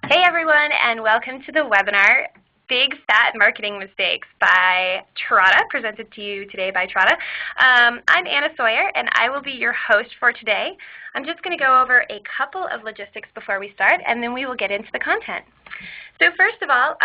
Hey everyone, and welcome to the webinar, Big Fat Marketing Mistakes by Trada, presented to you today by Trada. I'm Anna Sawyer, and I will be your host for today. I'm just going to go over a couple of logistics before we start, and then we will get into the content. So first of all,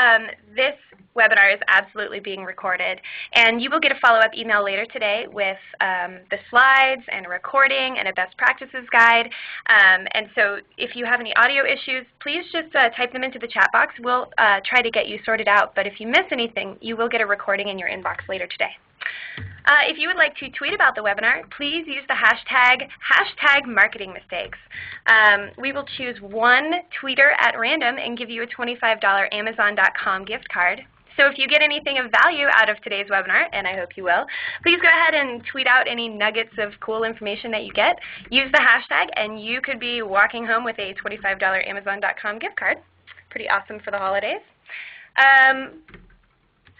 this webinar is absolutely being recorded, and you will get a follow-up email later today with the slides and a recording and a best practices guide. And so if you have any audio issues, please just type them into the chat box. We'll try to get you sorted out, but if you miss anything, you will get a recording in your inbox later today. If you would like to tweet about the webinar, please use the hashtag #marketingmistakes. We will choose one tweeter at random and give you a $25 Amazon.com gift card. So if you get anything of value out of today's webinar, and I hope you will, please go ahead and tweet out any nuggets of cool information that you get. Use the hashtag, and you could be walking home with a $25 Amazon.com gift card. Pretty awesome for the holidays.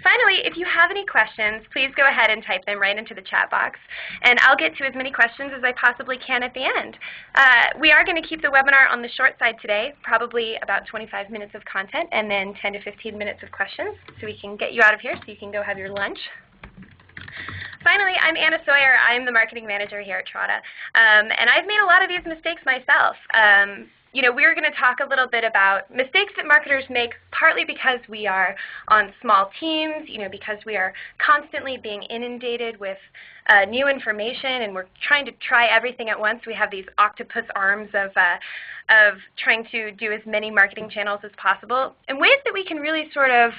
Finally, if you have any questions, please go ahead and type them right into the chat box, and I'll get to as many questions as I possibly can at the end. We are going to keep the webinar on the short side today, probably about 25 minutes of content and then 10 to 15 minutes of questions, so we can get you out of here so you can go have your lunch. Finally, I'm Anna Sawyer. I'm the marketing manager here at Trada, and I've made a lot of these mistakes myself. We're going to talk a little bit about mistakes that marketers make, partly because we are on small teams, because we are constantly being inundated with new information, and we're trying to try everything at once. We have these octopus arms of trying to do as many marketing channels as possible, and ways that we can really sort of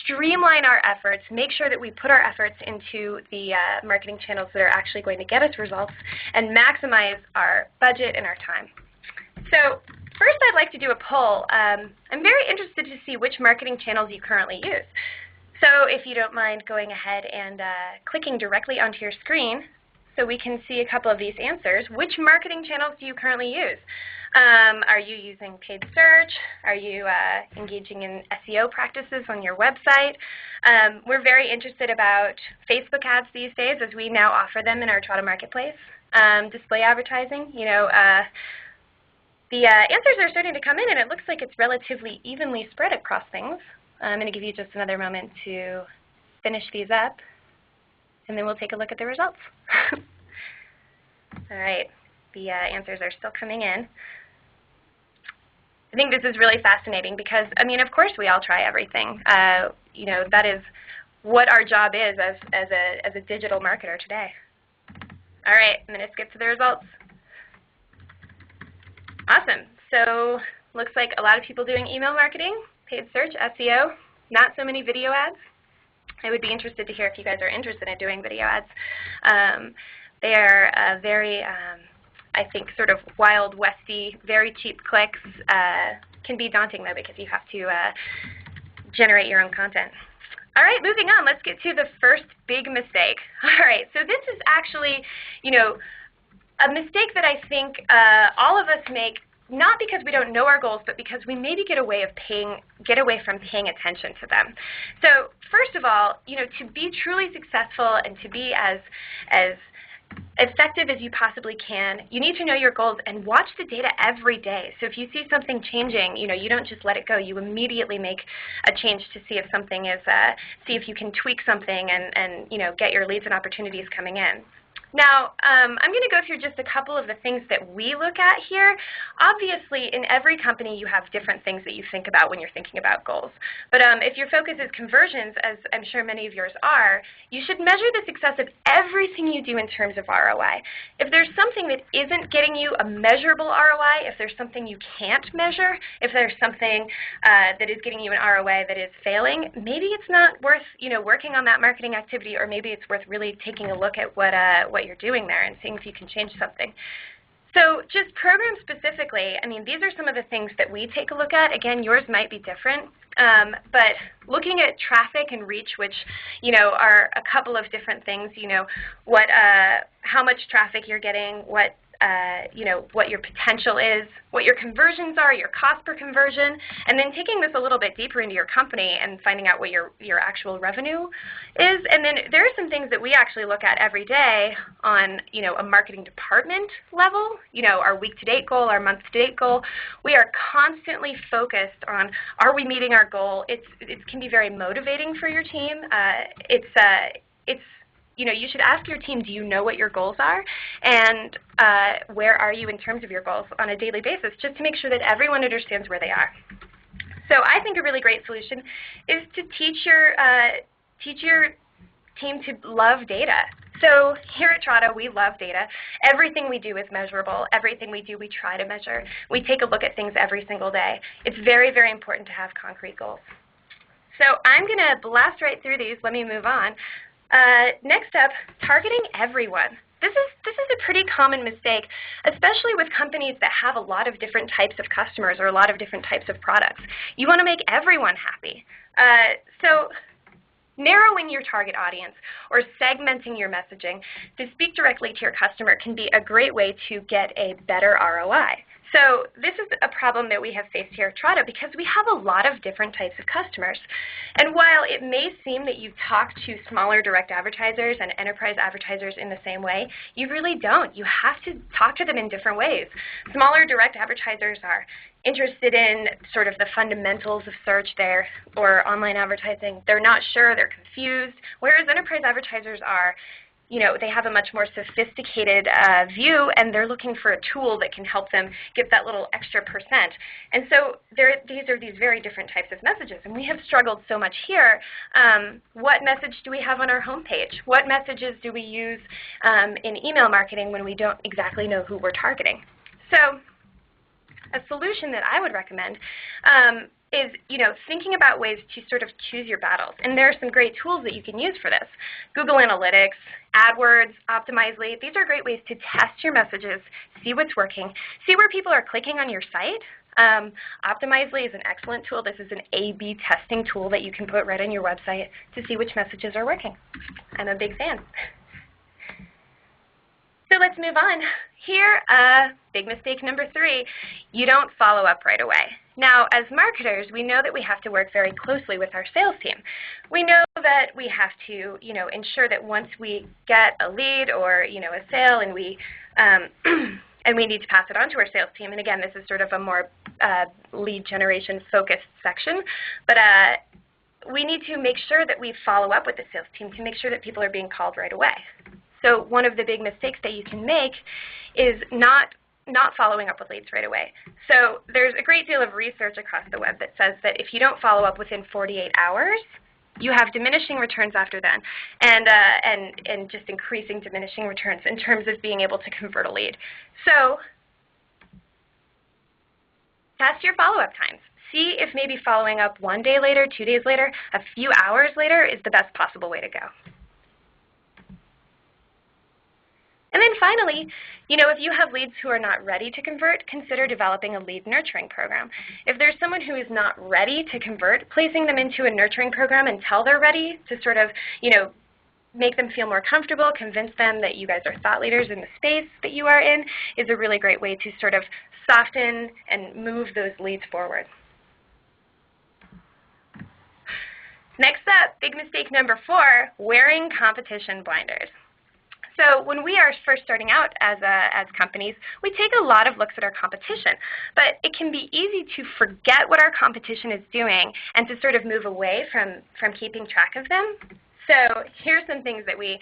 streamline our efforts, make sure that we put our efforts into the marketing channels that are actually going to get us results, and maximize our budget and our time. So first, I'd like to do a poll. I'm very interested to see which marketing channels you currently use. So if you don't mind going ahead and clicking directly onto your screen so we can see a couple of these answers. Which marketing channels do you currently use? Are you using paid search? Are you engaging in SEO practices on your website? We're very interested about Facebook ads these days, as we now offer them in our Trada Marketplace. Display advertising, the answers are starting to come in, and it looks like it's relatively evenly spread across things. I'm going to give you just another moment to finish these up, and then we'll take a look at the results. All right, the answers are still coming in. I think this is really fascinating because, of course we all try everything. That is what our job is as a digital marketer today. All right, I'm going to skip to the results. Awesome. So looks like a lot of people doing email marketing, paid search, SEO, not so many video ads. I would be interested to hear if you guys are interested in doing video ads. They are very, I think, sort of wild westy, very cheap clicks. Can be daunting, though, because you have to generate your own content. All right, moving on. Let's get to the first big mistake. All right, so this is actually, a mistake that I think all of us make, not because we don't know our goals, but because we maybe get away from paying attention to them. So first of all, to be truly successful and to be as effective as you possibly can, you need to know your goals and watch the data every day. So if you see something changing, you don't just let it go. You immediately make a change to see if something is, see if you can tweak something and get your leads and opportunities coming in. Now, I'm going to go through just a couple of the things that we look at here. Obviously, in every company, you have different things that you think about when you're thinking about goals. But if your focus is conversions, as I'm sure many of yours are, you should measure the success of everything you do in terms of ROI. If there's something that isn't getting you a measurable ROI, if there's something you can't measure, if there's something that is getting you an ROI that is failing, maybe it's not worth working on that marketing activity, or maybe it's worth really taking a look at what you're doing there and seeing if you can change something. So just program specifically, these are some of the things that we take a look at. Again, yours might be different, but looking at traffic and reach, which are a couple of different things, how much traffic you're getting, what what your potential is, what your conversions are, your cost per conversion, and then taking this a little bit deeper into your company and finding out what your actual revenue is. And then there are some things that we actually look at every day on, a marketing department level, our week-to-date goal, our month-to-date goal. We are constantly focused on, are we meeting our goal? It can be very motivating for your team. You should ask your team, do you know what your goals are? And where are you in terms of your goals on a daily basis, just to make sure that everyone understands where they are. So I think a really great solution is to teach your team to love data. So here at Trada, we love data. Everything we do is measurable. Everything we do, we try to measure. We take a look at things every single day. It's very, very important to have concrete goals. So I'm going to blast right through these. Let me move on. Next up, targeting everyone. This is a pretty common mistake, especially with companies that have a lot of different types of customers or a lot of different types of products. You want to make everyone happy. So narrowing your target audience or segmenting your messaging to speak directly to your customer can be a great way to get a better ROI. So this is a problem that we have faced here at Trada because we have a lot of different types of customers. And while it may seem that you talk to smaller direct advertisers and enterprise advertisers in the same way, you really don't. You have to talk to them in different ways. Smaller direct advertisers are interested in sort of the fundamentals of search there or online advertising. They're not sure, they're confused, whereas enterprise advertisers are, they have a much more sophisticated view, and they're looking for a tool that can help them get that little extra percent. And so these are these very different types of messages, and we have struggled so much here. What message do we have on our homepage? What messages do we use in email marketing when we don't exactly know who we're targeting? So a solution that I would recommend is thinking about ways to sort of choose your battles. And there are some great tools that you can use for this. Google Analytics, AdWords, Optimizely, these are great ways to test your messages, see what's working, see where people are clicking on your site. Optimizely is an excellent tool. This is an A/B testing tool that you can put right on your website to see which messages are working. I'm a big fan. So let's move on. Here, big mistake number 3, you don't follow up right away. Now, as marketers, we know that we have to work very closely with our sales team. We know that we have to, ensure that once we get a lead or, a sale and we and we need to pass it on to our sales team. And again, this is sort of a more lead generation focused section, but we need to make sure that we follow up with the sales team to make sure that people are being called right away. So one of the big mistakes that you can make is not following up with leads right away. So there's a great deal of research across the web that says that if you don't follow up within 48 hours, you have diminishing returns after then, and just increasing diminishing returns in terms of being able to convert a lead. So test your follow-up times. See if maybe following up 1 day later, 2 days later, a few hours later is the best possible way to go. And then finally, if you have leads who are not ready to convert, consider developing a lead nurturing program. If there's someone who is not ready to convert, placing them into a nurturing program until they're ready to sort of, make them feel more comfortable, convince them that you guys are thought leaders in the space that you are in, is a really great way to sort of soften and move those leads forward. Next up, big mistake number 4, wearing competition blinders. So when we are first starting out as companies, we take a lot of looks at our competition. But it can be easy to forget what our competition is doing and to sort of move away from keeping track of them. So here's some things that we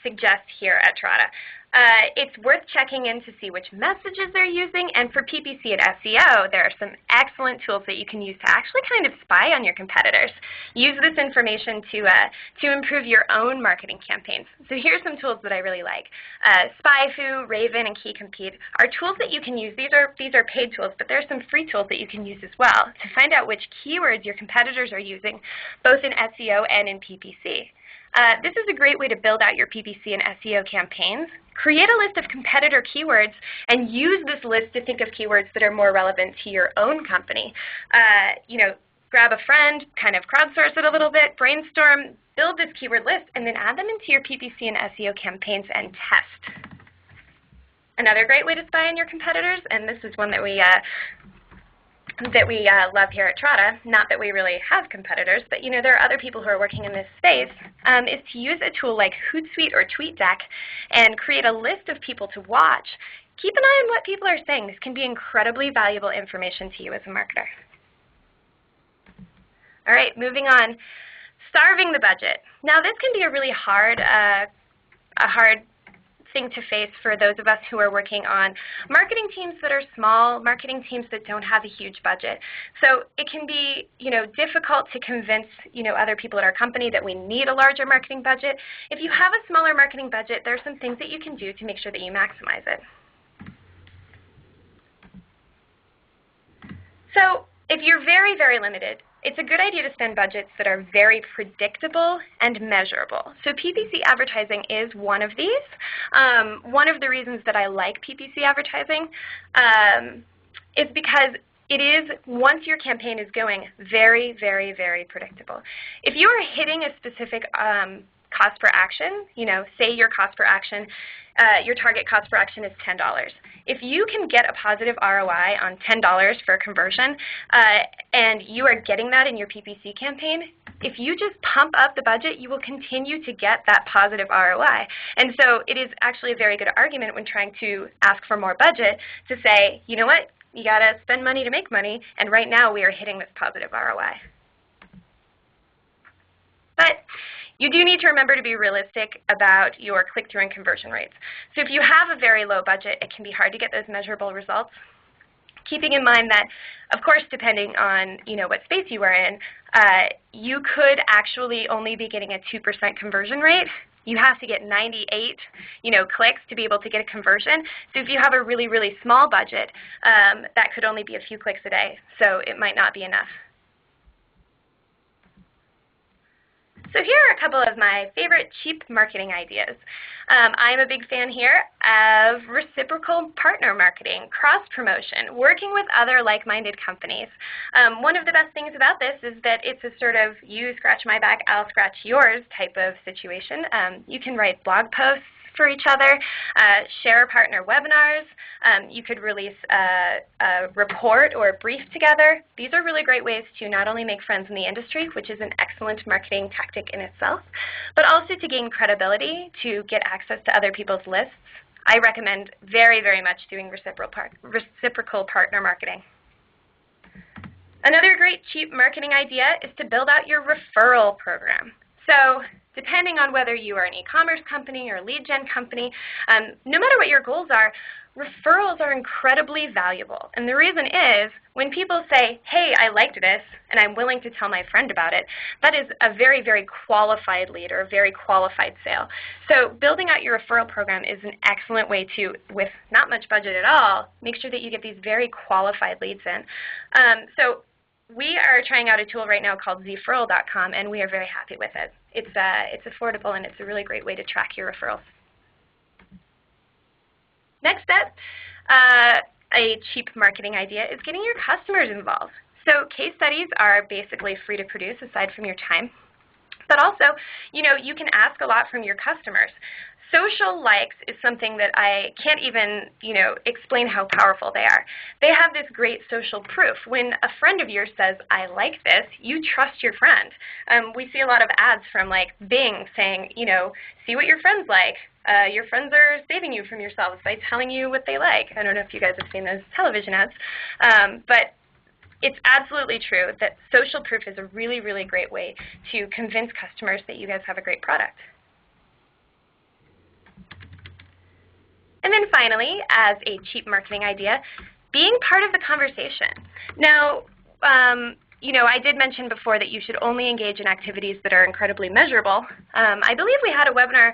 suggest here at Trada. It's worth checking in to see which messages they're using, and for PPC and SEO, there are some excellent tools that you can use to actually kind of spy on your competitors. Use this information to improve your own marketing campaigns. So here's some tools that I really like. SpyFu, Raven, and KeyCompete are tools that you can use. These are paid tools, but there are some free tools that you can use as well to find out which keywords your competitors are using, both in SEO and in PPC. This is a great way to build out your PPC and SEO campaigns. Create a list of competitor keywords and use this list to think of keywords that are more relevant to your own company. Grab a friend, kind of crowdsource it a little bit, brainstorm, build this keyword list, and then add them into your PPC and SEO campaigns and test. Another great way to spy on your competitors, and this is one that we love here at Trada, not that we really have competitors, but there are other people who are working in this space, is to use a tool like Hootsuite or TweetDeck and create a list of people to watch. Keep an eye on what people are saying. This can be incredibly valuable information to you as a marketer. All right, moving on. Starving the budget. Now this can be a really hard thing to face for those of us who are working on marketing teams that are small, marketing teams that don't have a huge budget. So it can be, difficult to convince, other people at our company that we need a larger marketing budget. If you have a smaller marketing budget, there are some things that you can do to make sure that you maximize it. So if you're very, very limited, it's a good idea to spend budgets that are very predictable and measurable. So PPC advertising is one of these. One of the reasons that I like PPC advertising is because it is, once your campaign is going, very, very, very predictable. If you are hitting a specific cost per action, say your cost per action, your target cost per action is $10. If you can get a positive ROI on $10 for a conversion, and you are getting that in your PPC campaign, if you just pump up the budget, you will continue to get that positive ROI. And so it is actually a very good argument when trying to ask for more budget to say, you know what, you got to spend money to make money, and right now we are hitting this positive ROI. But you do need to remember to be realistic about your click-through and conversion rates. So if you have a very low budget, it can be hard to get those measurable results. Keeping in mind that, of course, depending on what space you are in, you could actually only be getting a 2% conversion rate. You have to get 98 clicks to be able to get a conversion. So if you have a really, really small budget, that could only be a few clicks a day. So it might not be enough. So here are a couple of my favorite cheap marketing ideas. I'm a big fan here of reciprocal partner marketing, cross-promotion, working with other like-minded companies. One of the best things about this is that it's a sort of you scratch my back, I'll scratch yours type of situation. You can write blog posts for each other, share partner webinars. You could release a report or a brief together. These are really great ways to not only make friends in the industry, which is an excellent marketing tactic in itself, but also to gain credibility, to get access to other people's lists. I recommend very, very much doing reciprocal partner marketing. Another great cheap marketing idea is to build out your referral program. So depending on whether you are an e-commerce company or a lead gen company, no matter what your goals are, referrals are incredibly valuable. And the reason is when people say, hey, I liked this, and I'm willing to tell my friend about it, that is a very, very qualified lead or a very qualified sale. So building out your referral program is an excellent way to, with not much budget at all, make sure that you get these very qualified leads in. So we are trying out a tool right now called zfurl.com, and we are very happy with it. It's affordable, and it's a really great way to track your referrals. Next step, a cheap marketing idea is getting your customers involved. So case studies are basically free to produce aside from your time. But also, you can ask a lot from your customers. Social likes is something that I can't even, explain how powerful they are. They have this great social proof. When a friend of yours says, I like this, you trust your friend. We see a lot of ads from Bing saying, see what your friends like. Your friends are saving you from yourselves by telling you what they like. I don't know if you guys have seen those television ads. But it's absolutely true that social proof is a really, really great way to convince customers that you guys have a great product. And then finally, as a cheap marketing idea, being part of the conversation. Now, I did mention before that you should only engage in activities that are incredibly measurable. I believe we had a webinar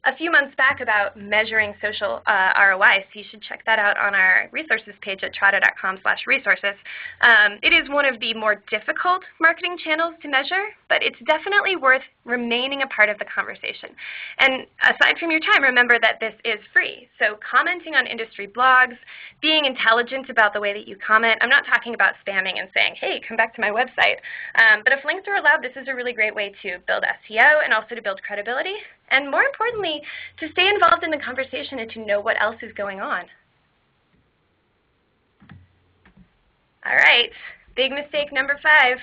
a few months back about measuring social ROI, so you should check that out on our resources page at trada.com/resources. It is one of the more difficult marketing channels to measure, but it's definitely worth remaining a part of the conversation. And aside from your time, remember that this is free. So commenting on industry blogs, being intelligent about the way that you comment. I'm not talking about spamming and saying, hey, come back to my website. But if links are allowed, this is a really great way to build SEO and also to build credibility. and more importantly, to stay involved in the conversation and to know what else is going on. All right, big mistake number 5.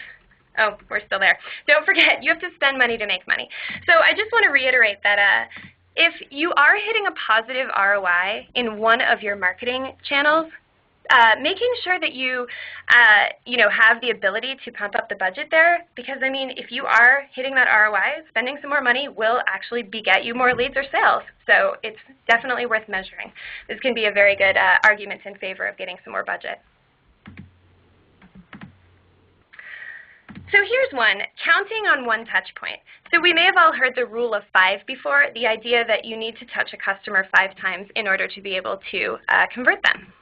Oh, we're still there. Don't forget, you have to spend money to make money. So I just want to reiterate that if you are hitting a positive ROI in one of your marketing channels, making sure that you have the ability to pump up the budget there, because I mean, if you are hitting that ROI, spending some more money will actually beget you more leads or sales. So it's definitely worth measuring. This can be a very good argument in favor of getting some more budget. So here's one, counting on one touch point. So we may have all heard the rule of 5 before, the idea that you need to touch a customer 5 times in order to be able to convert them.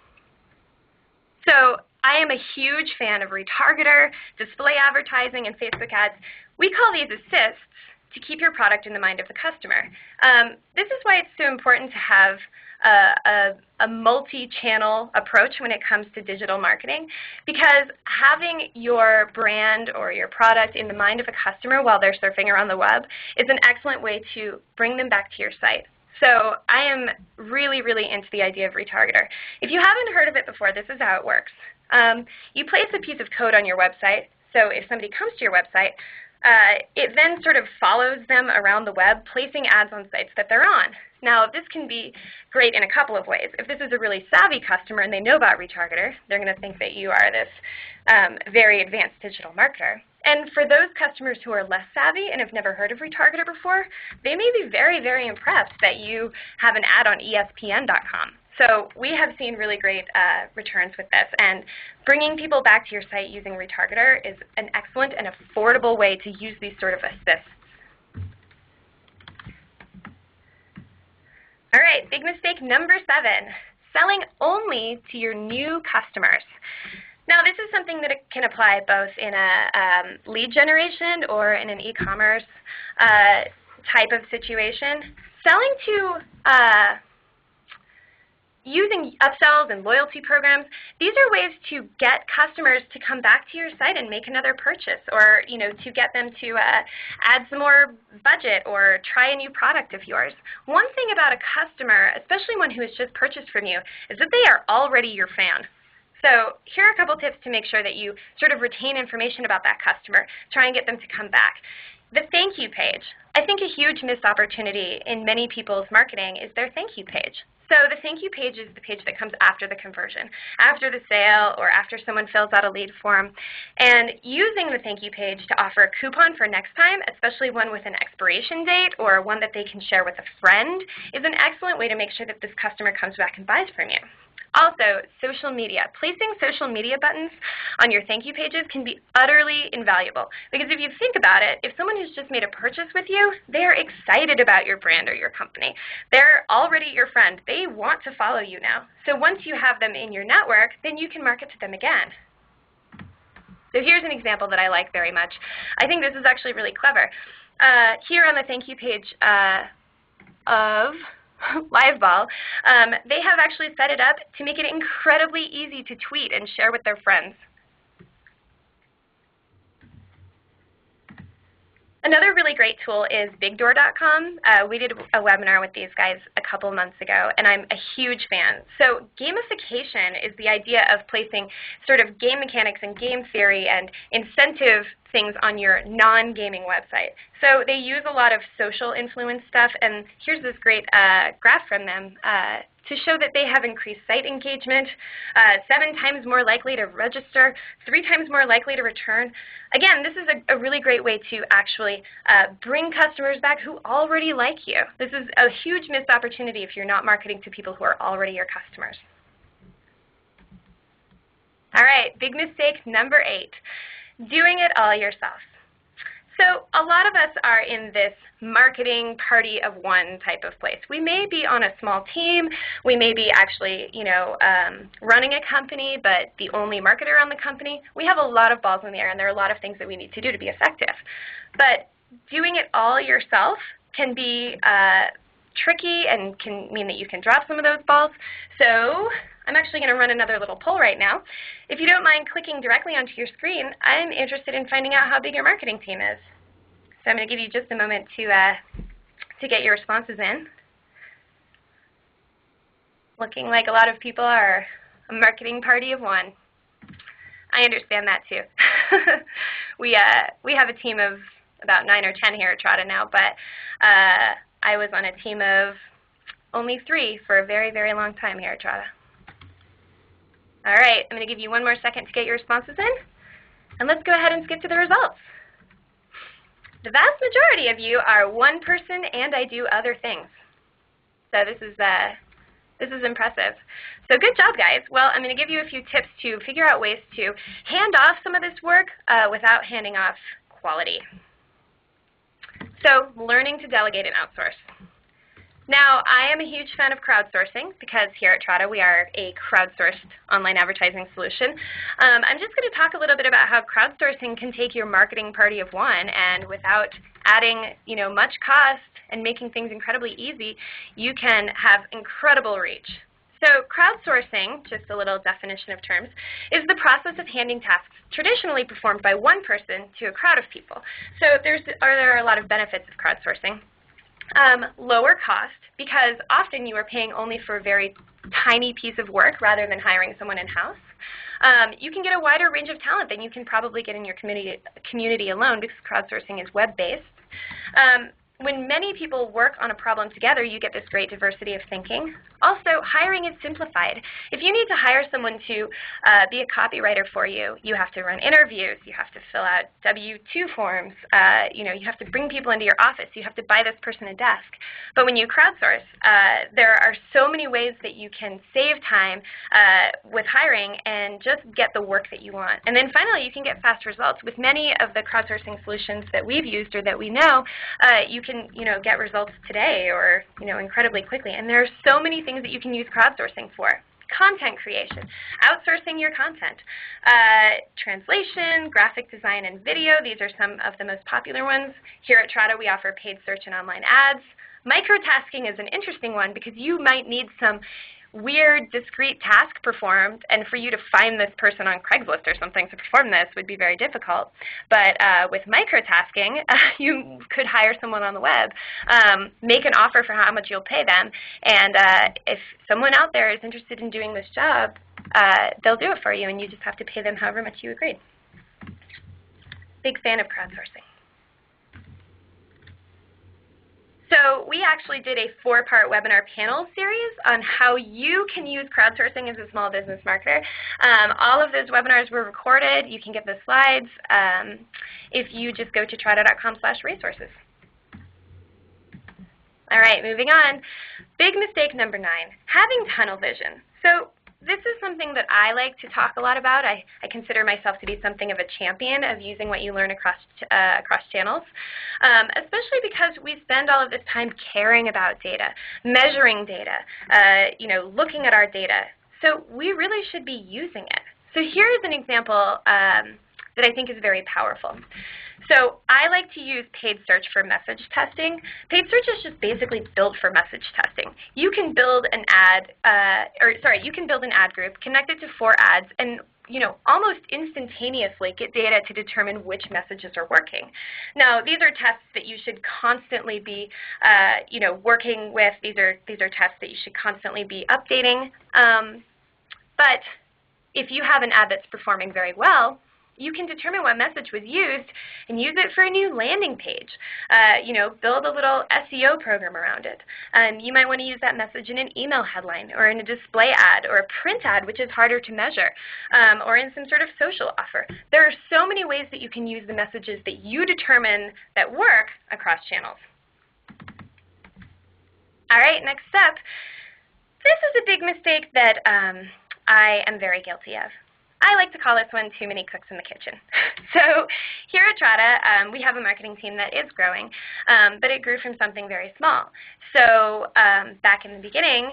So I am a huge fan of retargeter, display advertising, and Facebook ads. We call these assists to keep your product in the mind of the customer. This is why it's so important to have a multi-channel approach when it comes to digital marketing, because having your brand or your product in the mind of a customer while they're surfing around the web is an excellent way to bring them back to your site. So I am really, really into the idea of retargeter. If you haven't heard of it before, this is how it works. You place a piece of code on your website, so if somebody comes to your website, it then sort of follows them around the web, placing ads on sites that they're on. Now, this can be great in a couple of ways. If this is a really savvy customer and they know about retargeter, they're going to think that you are this very advanced digital marketer. And for those customers who are less savvy and have never heard of retargeter before, they may be very, very impressed that you have an ad on ESPN.com. So we have seen really great returns with this, and bringing people back to your site using retargeter is an excellent and affordable way to use these sort of assists. All right, big mistake number 7, selling only to your new customers. Now, this is something that can apply both in a lead generation or in an e-commerce type of situation. Selling to using upsells and loyalty programs, these are ways to get customers to come back to your site and make another purchase, or to get them to add some more budget or try a new product of yours. One thing about a customer, especially one who has just purchased from you, is that they are already your fan. So here are a couple tips to make sure that you sort of retain information about that customer, try and get them to come back. The thank you page. I think a huge missed opportunity in many people's marketing is their thank you page. So the thank you page is the page that comes after the conversion, after the sale, or after someone fills out a lead form. And using the thank you page to offer a coupon for next time, especially one with an expiration date or one that they can share with a friend, is an excellent way to make sure that this customer comes back and buys from you. Also, social media. Placing social media buttons on your thank you pages can be utterly invaluable, because if you think about it, if someone has just made a purchase with you, they're excited about your brand or your company. They're already your friend. They want to follow you now. So once you have them in your network, then you can market to them again. So here's an example that I like very much. I think this is actually really clever. Here on the thank you page of Liveball, they have actually set it up to make it incredibly easy to tweet and share with their friends. Another really great tool is bigdoor.com. We did a webinar with these guys a couple months ago, and I'm a huge fan. So gamification is the idea of placing sort of game mechanics and game theory and incentive things on your non-gaming website. So they use a lot of social influence stuff, and here's this great graph from them to show that they have increased site engagement, 7 times more likely to register, 3 times more likely to return. Again, this is a really great way to actually bring customers back who already like you. This is a huge missed opportunity if you're not marketing to people who are already your customers. All right, big mistake number 8, doing it all yourself. So a lot of us are in this marketing party of one type of place. We may be on a small team. We may be actually, running a company, but the only marketer on the company. We have a lot of balls in the air, and there are a lot of things that we need to do to be effective. But doing it all yourself can be tricky and can mean that you can drop some of those balls. So I'm actually going to run another little poll right now. If you don't mind clicking directly onto your screen, I'm interested in finding out how big your marketing team is. So I'm going to give you just a moment to to get your responses in. Looking like a lot of people are a marketing party of one. I understand that too. we have a team of about 9 or 10 here at Trada now, but I was on a team of only 3 for a very, very long time here at Trada. All right, I'm going to give you one more second to get your responses in, and let's go ahead and skip to the results. The vast majority of you are one person and I do other things. So this is impressive. So good job, guys. Well, I'm going to give you a few tips to figure out ways to hand off some of this work without handing off quality. So learning to delegate and outsource. Now, I am a huge fan of crowdsourcing because here at Trada we are a crowdsourced online advertising solution. I'm just going to talk a little bit about how crowdsourcing can take your marketing party of one, and without adding much cost and making things incredibly easy, you can have incredible reach. So crowdsourcing, just a little definition of terms, is the process of handing tasks traditionally performed by one person to a crowd of people. So there are a lot of benefits of crowdsourcing. Lower cost, because often you are paying only for a very tiny piece of work rather than hiring someone in-house. You can get a wider range of talent than you can probably get in your community alone, because crowdsourcing is web-based. When many people work on a problem together, you get this great diversity of thinking. Also, hiring is simplified. If you need to hire someone to be a copywriter for you, you have to run interviews, you have to fill out W-2 forms, you have to bring people into your office, you have to buy this person a desk. But when you crowdsource, there are so many ways that you can save time with hiring and just get the work that you want. And then finally, you can get fast results. With many of the crowdsourcing solutions that we've used or that we know, you can get results today or incredibly quickly. And there are so many things that you can use crowdsourcing for. Content creation, outsourcing your content, translation, graphic design, and video. These are some of the most popular ones. Here at Trada, we offer paid search and online ads. Microtasking is an interesting one because you might need some weird, discrete task performed, and for you to find this person on Craigslist or something to perform this would be very difficult. But with microtasking, you could hire someone on the web, make an offer for how much you'll pay them, and if someone out there is interested in doing this job, they'll do it for you, and you just have to pay them however much you agreed. Big fan of crowdsourcing. So we actually did a 4-part webinar panel series on how you can use crowdsourcing as a small business marketer. All of those webinars were recorded. You can get the slides if you just go to trada.com/resources. All right, moving on. Big mistake number 9, having tunnel vision. So this is something that I like to talk a lot about. I consider myself to be something of a champion of using what you learn across channels, especially because we spend all of this time caring about data, measuring data, looking at our data. So we really should be using it. So here is an example that I think is very powerful. So I like to use paid search for message testing. Paid search is just basically built for message testing. You can build an ad, you can build an ad group, connect it to 4 ads, and almost instantaneously get data to determine which messages are working. Now, these are tests that you should constantly be, working with. These are tests that you should constantly be updating. But if you have an ad that's performing very well, you can determine what message was used and use it for a new landing page. Build a little SEO program around it. You might want to use that message in an email headline or in a display ad or a print ad, which is harder to measure, or in some sort of social offer. There are so many ways that you can use the messages that you determine that work across channels. All right, next up. This is a big mistake that I am very guilty of. I like to call this one too many cooks in the kitchen. So here at Trada, we have a marketing team that is growing, but it grew from something very small. So back in the beginning,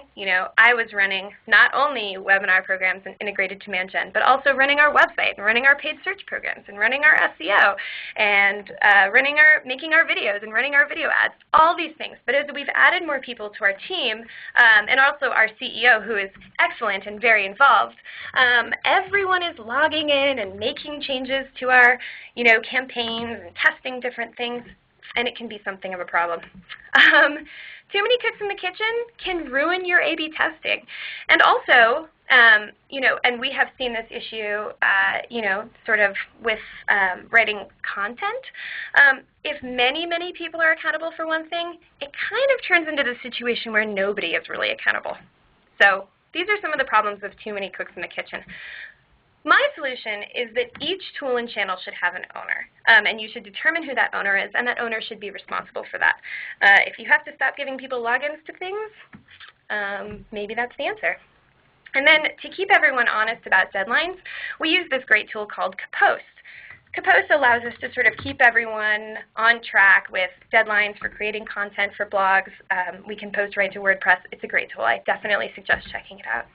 I was running not only webinar programs and integrated demand gen, but also running our website and running our paid search programs and running our SEO and making our videos and running our video ads, all these things. But as we've added more people to our team, and also our CEO, who is excellent and very involved, everyone is logging in and making changes to our, campaigns and testing different things. and it can be something of a problem. Too many cooks in the kitchen can ruin your A/B testing. And also, and we have seen this issue, sort of with writing content. If many, many people are accountable for one thing, it kind of turns into the situation where nobody is really accountable. So these are some of the problems of too many cooks in the kitchen. My solution is that each tool and channel should have an owner, and you should determine who that owner is, and that owner should be responsible for that. If you have to stop giving people logins to things, maybe that's the answer. And then to keep everyone honest about deadlines, we use this great tool called Compose. Compose allows us to sort of keep everyone on track with deadlines for creating content for blogs. We can post right to WordPress. It's a great tool. I definitely suggest checking it out.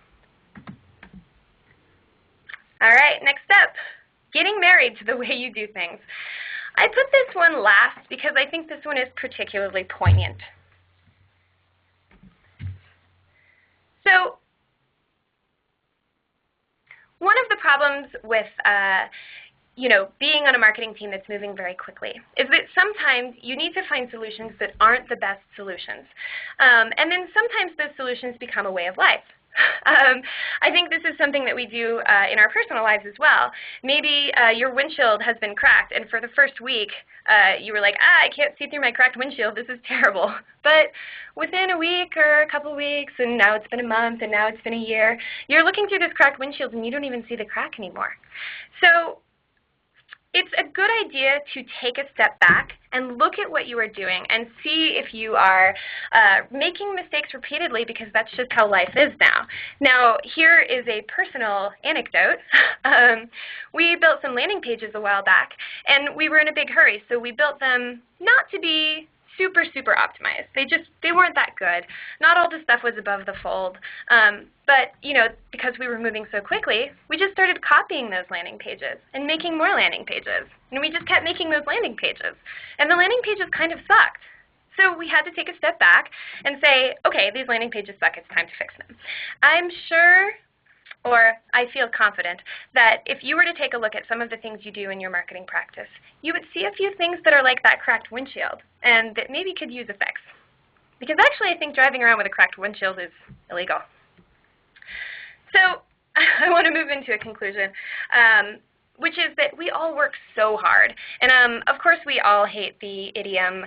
All right, next up, getting married to the way you do things. I put this one last because I think this one is particularly poignant. So one of the problems with being on a marketing team that's moving very quickly is that sometimes you need to find solutions that aren't the best solutions. And then sometimes those solutions become a way of life. I think this is something that we do in our personal lives as well. Maybe your windshield has been cracked, and for the first week, you were like, I can't see through my cracked windshield. This is terrible. But within a week or a couple of weeks, and now it's been a month, and now it's been a year, you're looking through this cracked windshield, and you don't even see the crack anymore. So it's a good idea to take a step back and look at what you are doing and see if you are making mistakes repeatedly, because that's just how life is now. Now, here is a personal anecdote. We built some landing pages a while back, and we were in a big hurry, so we built them not to be super, super optimized. They weren't that good. Not all the stuff was above the fold. But, because we were moving so quickly, we just started copying those landing pages and making more landing pages. And we just kept making those landing pages. And the landing pages kind of sucked. So we had to take a step back and say, okay, these landing pages suck. It's time to fix them. I'm sure, or I feel confident, that if you were to take a look at some of the things you do in your marketing practice, you would see a few things that are like that cracked windshield and that maybe could use a fix. Because actually, I think driving around with a cracked windshield is illegal. So I want to move into a conclusion, which is that we all work so hard. And of course, we all hate the idiom,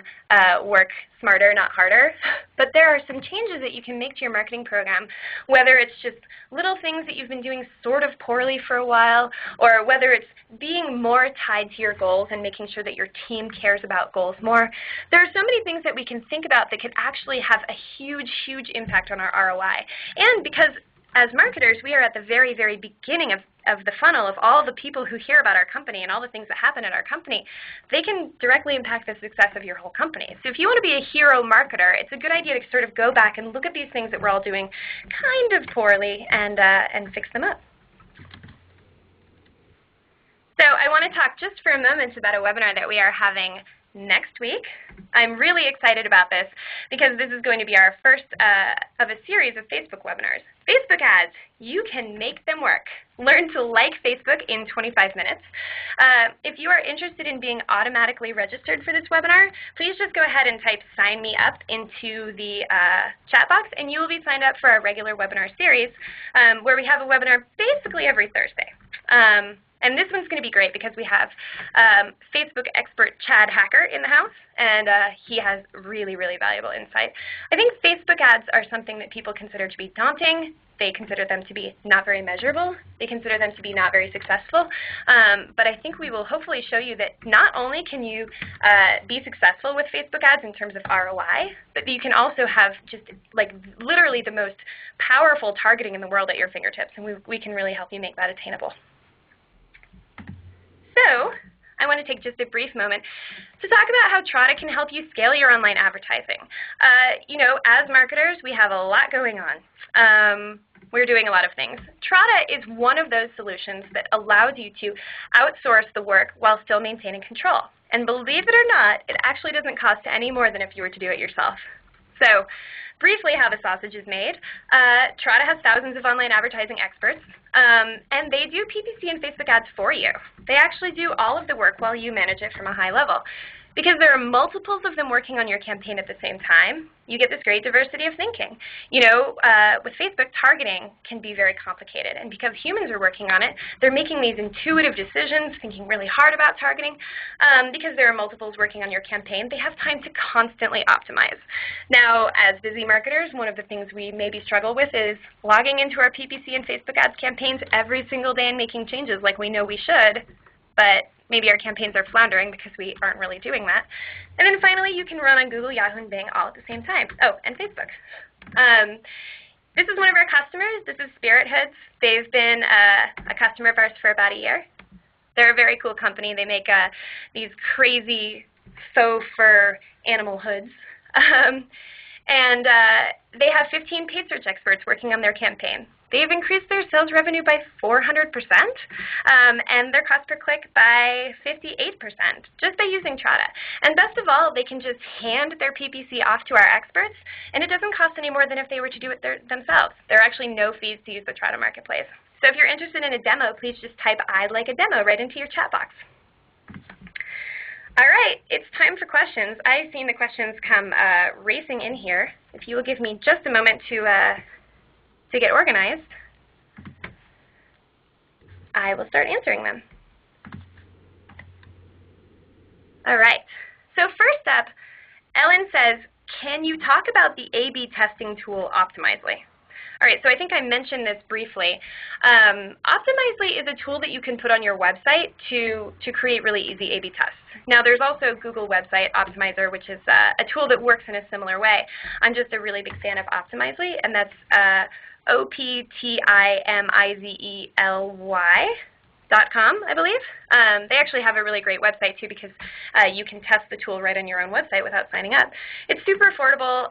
work smarter, not harder. But there are some changes that you can make to your marketing program, whether it's just little things that you've been doing sort of poorly for a while, or whether it's being more tied to your goals and making sure that your team cares about goals more. There are so many things that we can think about that could actually have a huge, huge impact on our ROI. And because as marketers, we are at the very, very beginning of the funnel of all the people who hear about our company and all the things that happen at our company. They can directly impact the success of your whole company. So if you want to be a hero marketer, it's a good idea to sort of go back and look at these things that we're all doing kind of poorly and fix them up. So I want to talk just for a moment about a webinar that we are having next week. I'm really excited about this because this is going to be our first of a series of Facebook webinars. Facebook ads, you can make them work. Learn to like Facebook in 25 minutes. If you are interested in being automatically registered for this webinar, please just go ahead and type sign me up into the chat box, and you will be signed up for our regular webinar series where we have a webinar basically every Thursday. And this one's going to be great because we have Facebook expert Chad Hacker in the house, and he has really, really valuable insight. I think Facebook ads are something that people consider to be daunting. They consider them to be not very measurable. They consider them to be not very successful. But I think we will hopefully show you that not only can you be successful with Facebook ads in terms of ROI, but you can also have just like literally the most powerful targeting in the world at your fingertips, and we can really help you make that attainable. So I want to take just a brief moment to talk about how Trada can help you scale your online advertising. As marketers, we have a lot going on. We're doing a lot of things. Trada is one of those solutions that allows you to outsource the work while still maintaining control. And believe it or not, it actually doesn't cost any more than if you were to do it yourself. So briefly how the sausage is made, Trada has thousands of online advertising experts, and they do PPC and Facebook ads for you. They actually do all of the work while you manage it from a high level. Because there are multiples of them working on your campaign at the same time, you get this great diversity of thinking. You know, with Facebook, targeting can be very complicated, and because humans are working on it, they're making these intuitive decisions, thinking really hard about targeting. Because there are multiples working on your campaign, they have time to constantly optimize. Now, as busy marketers, one of the things we maybe struggle with is logging into our PPC and Facebook ads campaigns every single day and making changes like we know we should, but maybe our campaigns are floundering because we aren't really doing that. And then finally, you can run on Google, Yahoo, and Bing all at the same time. Oh, and Facebook. This is one of our customers. This is Spirit Hoods. They've been a customer of ours for about a year. They're a very cool company. They make these crazy faux fur animal hoods. And they have 15 paid search experts working on their campaign. They've increased their sales revenue by 400%, and their cost per click by 58%, just by using Trada. And best of all, they can just hand their PPC off to our experts, and it doesn't cost any more than if they were to do it themselves. There are actually no fees to use the Trada Marketplace. So if you're interested in a demo, please just type "I'd like a demo" right into your chat box. All right, it's time for questions. I've seen the questions come racing in here. If you will give me just a moment to get organized, I will start answering them. All right, so first up, Ellen says, can you talk about the A/B testing tool Optimizely? All right, so I think I mentioned this briefly. Optimizely is a tool that you can put on your website to create really easy A/B tests. Now, there's also Google Website Optimizer, which is a tool that works in a similar way. I'm just a really big fan of Optimizely, and that's optimizely.com, I believe. They actually have a really great website, too, because you can test the tool right on your own website without signing up. It's super affordable.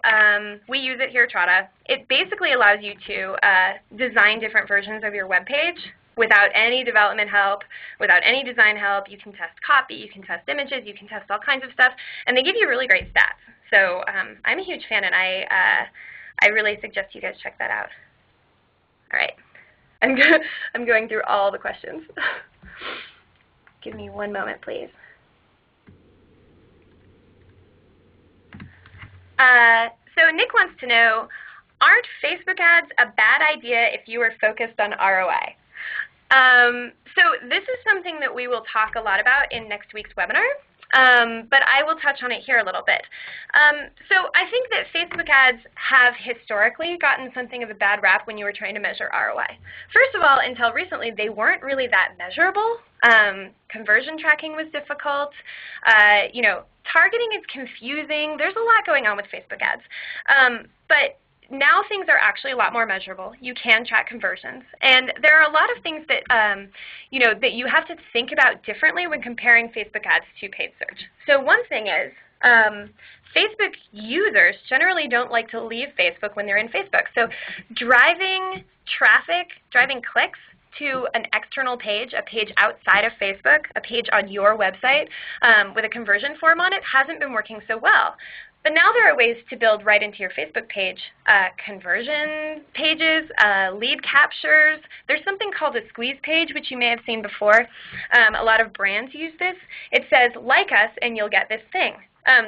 We use it here at Trada. It basically allows you to design different versions of your web page without any development help, without any design help. You can test copy, you can test images, you can test all kinds of stuff, and they give you really great stats. So I'm a huge fan, and I really suggest you guys check that out. All right. I'm going through all the questions. Give me one moment, please. So Nick wants to know, aren't Facebook ads a bad idea if you are focused on ROI? So this is something that we will talk a lot about in next week's webinar. But I will touch on it here a little bit. So I think that Facebook ads have historically gotten something of a bad rap when you were trying to measure ROI. First of all, until recently, they weren't really that measurable. Conversion tracking was difficult. You know, targeting is confusing. There's a lot going on with Facebook ads. But now things are actually a lot more measurable. You can track conversions, and there are a lot of things that you know, that you have to think about differently when comparing Facebook ads to paid search. So one thing is, Facebook users generally don't like to leave Facebook when they're in Facebook. So driving traffic, driving clicks to an external page, a page outside of Facebook, a page on your website with a conversion form on it hasn't been working so well. But now there are ways to build right into your Facebook page conversion pages, lead captures. There's something called a squeeze page, which you may have seen before. A lot of brands use this. It says, like us, and you'll get this thing.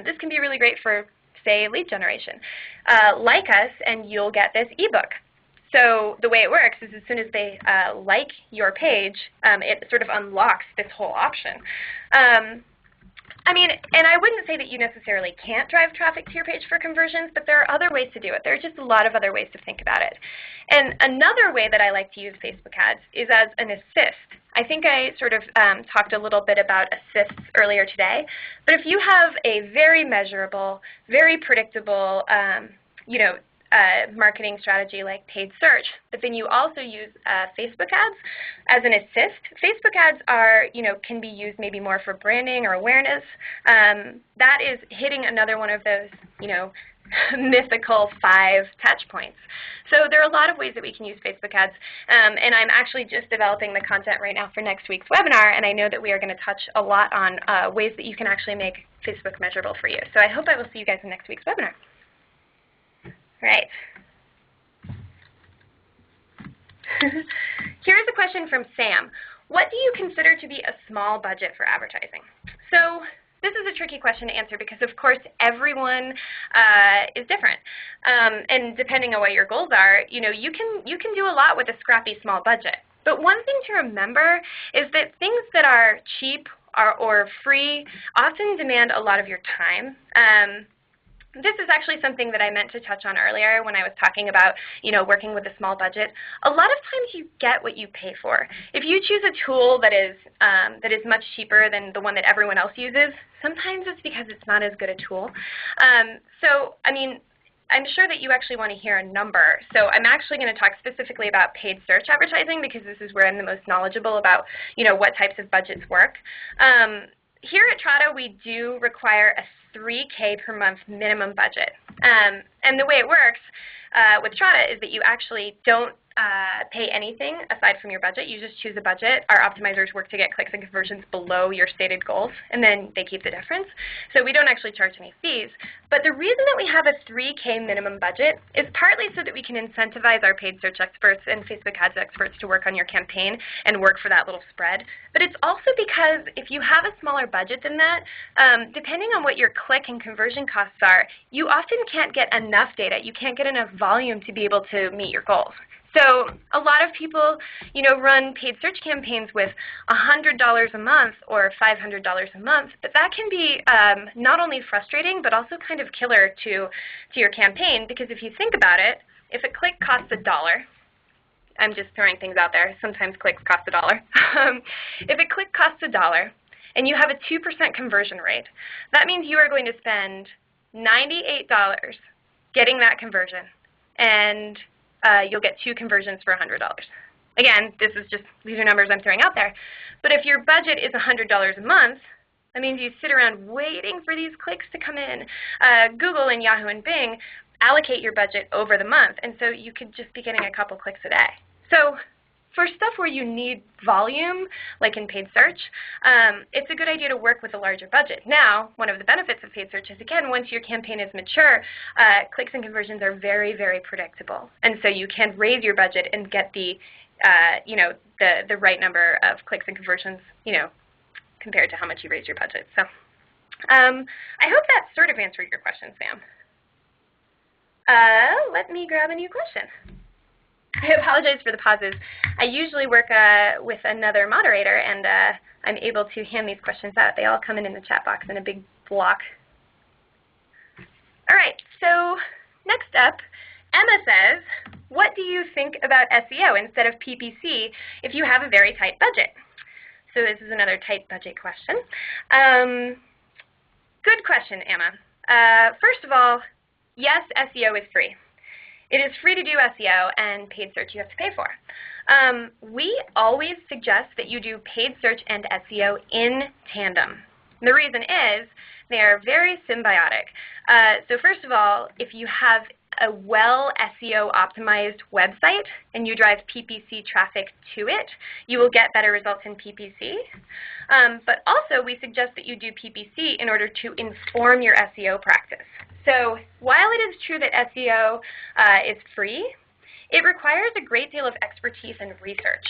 This can be really great for, say, lead generation. Like us, and you'll get this ebook. So the way it works is as soon as they like your page, it sort of unlocks this whole option. I mean, and I wouldn't say that you necessarily can't drive traffic to your page for conversions, but there are other ways to do it. There are just a lot of other ways to think about it. And another way that I like to use Facebook ads is as an assist. I think I sort of talked a little bit about assists earlier today, but if you have a very measurable, very predictable, you know, marketing strategy like paid search, but then you also use Facebook ads as an assist. Facebook ads are, you know, can be used maybe more for branding or awareness. That is hitting another one of those, you know, mythical 5 touch points. So there are a lot of ways that we can use Facebook ads, and I'm actually just developing the content right now for next week's webinar, and I know that we are going to touch a lot on ways that you can actually make Facebook measurable for you. So I hope I will see you guys in next week's webinar. Right. Here's a question from Sam. What do you consider to be a small budget for advertising? So this is a tricky question to answer because, of course, everyone is different. And depending on what your goals are, you can do a lot with a scrappy small budget. But one thing to remember is that things that are cheap or free often demand a lot of your time. This is actually something that I meant to touch on earlier when I was talking about, working with a small budget. A lot of times you get what you pay for. If you choose a tool that is much cheaper than the one that everyone else uses, sometimes it's because it's not as good a tool. I'm sure that you actually want to hear a number. So I'm actually going to talk specifically about paid search advertising because this is where I'm the most knowledgeable about, what types of budgets work. Here at Trada, we do require a $3K per month minimum budget. And the way it works with Trada is that you actually don't pay anything aside from your budget. You just choose a budget. Our optimizers work to get clicks and conversions below your stated goals, and then they keep the difference. So we don't actually charge any fees. But the reason that we have a $3K minimum budget is partly so that we can incentivize our paid search experts and Facebook ads experts to work on your campaign and work for that little spread. But it's also because if you have a smaller budget than that, depending on what your click and conversion costs are, you often can't get enough data. You can't get enough volume to be able to meet your goals. So a lot of people, run paid search campaigns with $100 a month or $500 a month, but that can be not only frustrating, but also kind of killer to your campaign, because if you think about it, if a click costs $1, I'm just throwing things out there, sometimes clicks cost $1. If a click costs $1 and you have a 2% conversion rate, that means you are going to spend $98 getting that conversion, and you'll get 2 conversions for $100. Again, these are numbers I'm throwing out there. But if your budget is $100 a month, that means you sit around waiting for these clicks to come in. Google and Yahoo and Bing allocate your budget over the month, and so you could just be getting a couple clicks a day. So for stuff where you need volume, like in paid search, it's a good idea to work with a larger budget. Now, one of the benefits of paid search is, again, once your campaign is mature, clicks and conversions are very, very predictable. And so you can raise your budget and get the right number of clicks and conversions, compared to how much you raise your budget. So I hope that sort of answered your question, Sam. Let me grab a new question. I apologize for the pauses. I usually work with another moderator, and I'm able to hand these questions out. They all come in the chat box in a big block. All right, so next up, Emma says, what do you think about SEO instead of PPC if you have a very tight budget? So this is another tight budget question. Good question, Emma. First of all, yes, SEO is free. It is free to do SEO, and paid search you have to pay for. We always suggest that you do paid search and SEO in tandem. The reason is they are very symbiotic. So first of all, if you have a well SEO optimized website and you drive PPC traffic to it, you will get better results in PPC. But also we suggest that you do PPC in order to inform your SEO practice. So while it is true that SEO is free, it requires a great deal of expertise and research.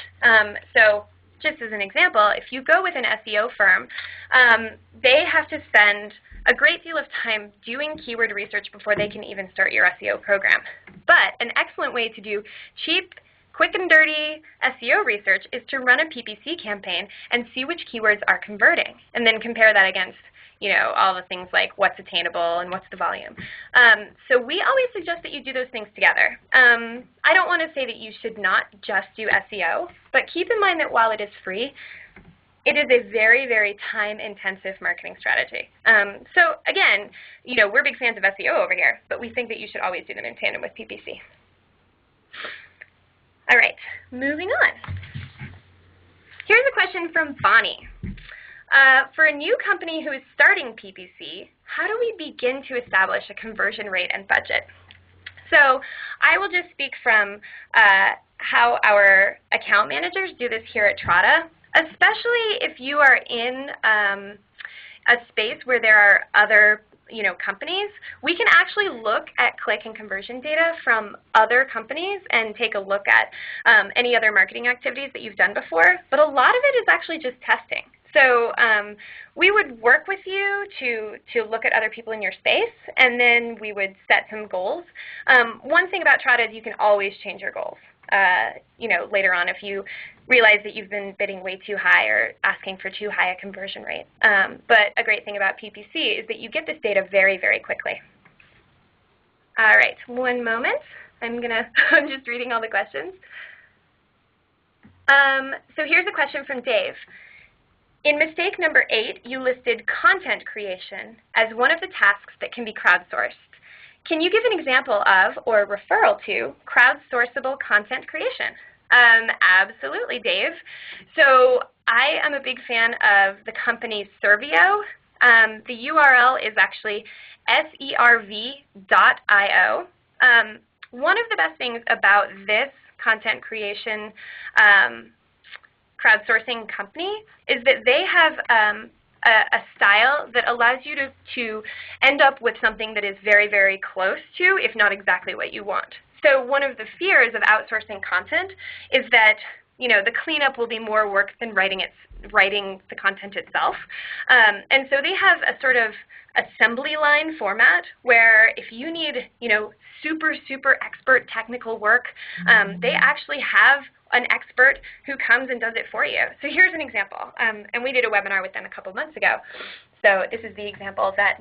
So just as an example, if you go with an SEO firm, they have to spend a great deal of time doing keyword research before they can even start your SEO program. But an excellent way to do cheap, quick and dirty SEO research is to run a PPC campaign and see which keywords are converting, and then compare that against all the things like what's attainable and what's the volume. So we always suggest that you do those things together. I don't want to say that you should not just do SEO, but keep in mind that while it is free, it is a very, very time-intensive marketing strategy. So again, we're big fans of SEO over here, but we think that you should always do them in tandem with PPC. All right, moving on. Here's a question from Bonnie. For a new company who is starting PPC, how do we begin to establish a conversion rate and budget? So I will just speak from how our account managers do this here at Trada, especially if you are in a space where there are other companies. We can actually look at click and conversion data from other companies and take a look at any other marketing activities that you've done before, but a lot of it is actually just testing. So we would work with you to look at other people in your space, and then we would set some goals. One thing about Trada is you can always change your goals. Later on if you realize that you've been bidding way too high or asking for too high a conversion rate. But a great thing about PPC is that you get this data very, very quickly. All right, one moment. I'm just reading all the questions. So here's a question from Dave. In mistake number 8, you listed content creation as one of the tasks that can be crowdsourced. Can you give an example of, or referral to, crowdsourceable content creation? Absolutely, Dave. So I am a big fan of the company Servio. The URL is actually serv.io. One of the best things about this content creation crowdsourcing company is that they have a style that allows you to end up with something that is very, very close to, if not exactly what you want. So one of the fears of outsourcing content is that the cleanup will be more work than writing the content itself. And so they have a sort of assembly line format where if you need super, super expert technical work, they actually have an expert who comes and does it for you. So here's an example. And we did a webinar with them a couple months ago. So this is the example that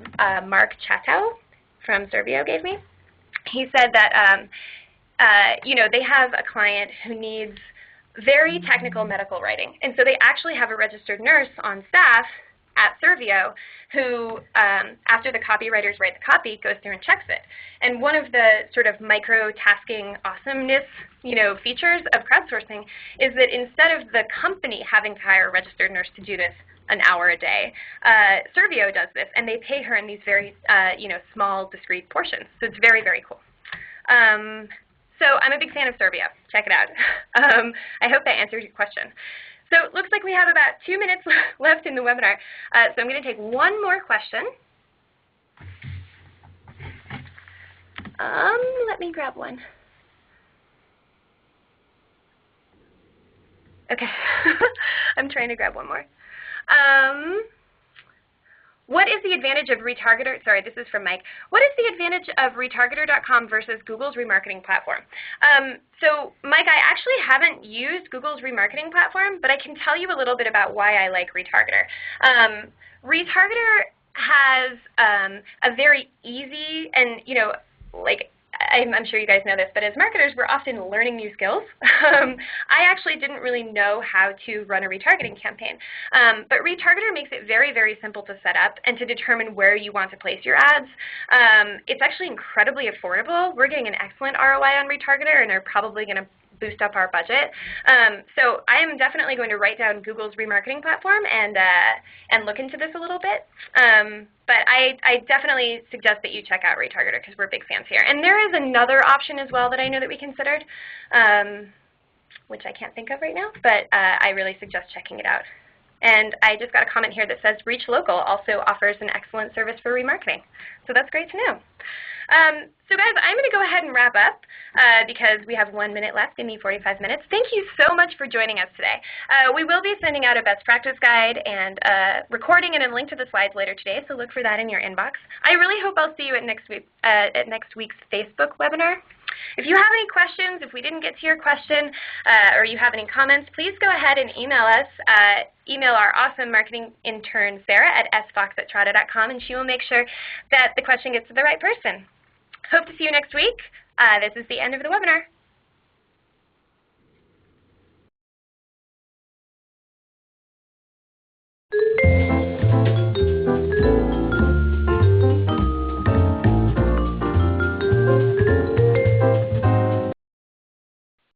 Mark Chatow from Servio gave me. He said that they have a client who needs very technical medical writing. And so they actually have a registered nurse on staff at Servio who, after the copywriters write the copy, goes through and checks it. And one of the sort of micro-tasking awesomeness features of crowdsourcing is that instead of the company having to hire a registered nurse to do this an hour a day, Servio does this, and they pay her in these very small, discrete portions. So it's very, very cool. So I'm a big fan of Servio. Check it out. I hope that answers your question. So it looks like we have about 2 minutes left in the webinar. So I'm going to take one more question. Let me grab one. Okay. I'm trying to grab one more. What is the advantage of retargeter? Sorry, this is from Mike. What is the advantage of retargeter.com versus Google's remarketing platform? So Mike, I actually haven't used Google's remarketing platform, but I can tell you a little bit about why I like retargeter. Retargeter has a very easy and, I'm sure you guys know this, but as marketers, we're often learning new skills. I actually didn't really know how to run a retargeting campaign. But retargeter makes it very, very simple to set up and to determine where you want to place your ads. It's actually incredibly affordable. We're getting an excellent ROI on retargeter, and they're probably going to boost up our budget. So I am definitely going to write down Google's remarketing platform and look into this a little bit. But I definitely suggest that you check out retargeter because we're big fans here. And there is another option as well that I know that we considered, which I can't think of right now, but I really suggest checking it out. And I just got a comment here that says Reach Local also offers an excellent service for remarketing. So that's great to know. So guys, I'm going to go ahead and wrap up because we have 1 minute left. Give me 45 minutes. Thank you so much for joining us today. We will be sending out a best practice guide and recording and a link to the slides later today, so look for that in your inbox. I really hope I'll see you at next week's Facebook webinar. If you have any questions, if we didn't get to your question, or you have any comments, please go ahead and email us. Email our awesome marketing intern, Sarah, at sfox@trada.com, and she will make sure that the question gets to the right person. Hope to see you next week. This is the end of the webinar.